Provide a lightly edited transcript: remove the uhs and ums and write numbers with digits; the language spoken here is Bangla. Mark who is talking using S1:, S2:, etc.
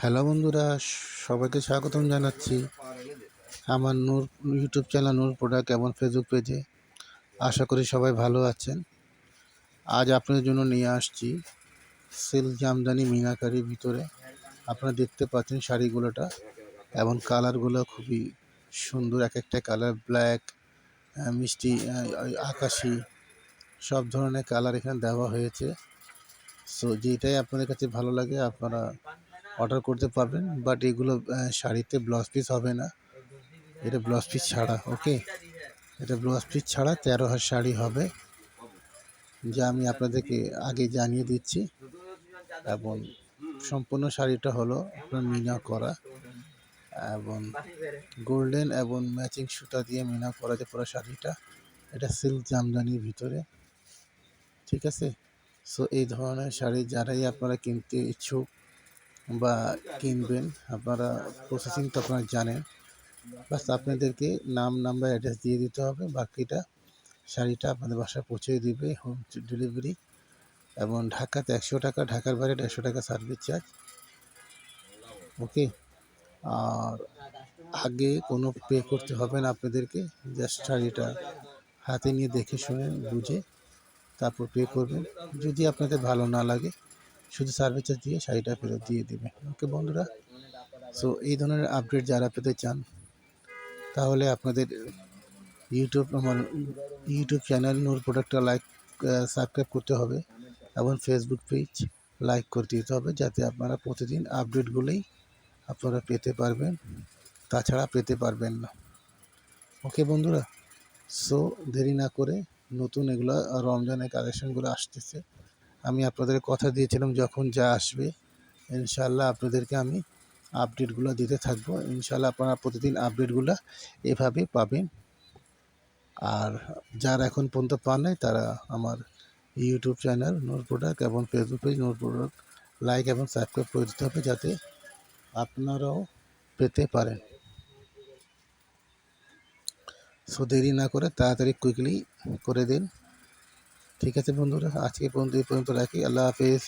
S1: হ্যালো বন্ধুরা, সবাইকে স্বাগতম জানাচ্ছি আমার নূর ইউটিউব চ্যানেল নূর প্রোডাক্ট এবং ফেসবুক পেজে। আশা করি সবাই ভালো আছেন। আজ আপনাদের জন্য নিয়ে আসছি সিল্ক জামদানি মিনাকারির ভিতরে। আপনারা দেখতে পাচ্ছেন শাড়িগুলোটা এবং কালারগুলো খুবই সুন্দর। এক একটা কালার ব্ল্যাক, মিষ্টি, আকাশি, সব ধরনের কালার এখানে দেওয়া হয়েছে। সো যেটাই আপনাদের কাছে ভালো লাগে আপনারা অর্ডার করতে পারবেন। বাট এগুলো শাড়িতে ব্লাউজ পিস হবে না, এটা ব্লাউজ পিস ছাড়া। ওকে, এটা ব্লাউজ পিস ছাড়া 13 হাত শাড়ি হবে, যা আমি আপনাদেরকে আগে জানিয়ে দিচ্ছি। এবং সম্পূর্ণ শাড়িটা হলো আপনার মিনা করা এবং গোল্ডেন এবং ম্যাচিং সুতা দিয়ে মিনা করা যে পুরো শাড়িটা, এটা সিল্ক জামদানির ভিতরে। ঠিক আছে। সো এই ধরনের শাড়ি যারাই আপনারা কিনতে ইচ্ছুক বা কিনবেন, আপনারা প্রসেসিং তো আপনারা জানেন। বাস আপনাদেরকে নাম, নাম্বার, অ্যাড্রেস দিয়ে দিতে হবে। বাকিটা শাড়িটা আপনাদের বাসায় পৌঁছে দিবে হোম ডেলিভারি। এবং ঢাকাতে 100 টাকা, ঢাকার বাইরে 150 টাকা সার্ভিস চার্জ। ওকে। আর আগে কোনো পে করতে হবে না আপনাদেরকে। জাস্ট শাড়িটা হাতে নিয়ে দেখে শুনে বুঝে তারপর পে করবেন। যদি আপনাদের ভালো না লাগে শুধু সার্ভিস চার্জ দিয়ে শাড়িটা ফেরত দিয়ে দেবে। ওকে বন্ধুরা, সো এই ধরনের আপডেট যারা পেতে চান তাহলে আপনাদের আমার ইউটিউব চ্যানেল নূর প্রোডাক্টটা সাবস্ক্রাইব করতে হবে এবং ফেসবুক পেজ লাইক করে দিতে হবে, যাতে আপনারা প্রতিদিন আপডেটগুলোই আপনারা পেতে পারবেন, তাছাড়া পেতে পারবেন না। ওকে বন্ধুরা, সো দেরি না করে নতুন এগুলো রমজানের কালেকশনগুলো আসতেছে। আমি আপনাদের কথা দিয়েছিলাম যখন যা আসবে ইনশাআল্লাহ আপনাদেরকে আমি আপডেটগুলো দিতে থাকবো। ইনশাআল্লাহ আপনারা প্রতিদিন আপডেটগুলো এভাবে পাবেন। আর যারা এখন পর্যন্ত পান নাই তারা আমার ইউটিউব চ্যানেল নূর প্রোডাক্ট এবং ফেসবুক পেজ নূর প্রোডাক্ট লাইক এবং সাবস্ক্রাইব করে দিতে হবে, যাতে আপনারাও পেতে পারেন। সো দেরি না করে তাড়াতাড়ি কুইকলি করে দিন। ঠিক আছে বন্ধুরা, আজকে পর্যন্ত এই পর্যন্ত রাখি। আল্লাহ হাফেজ।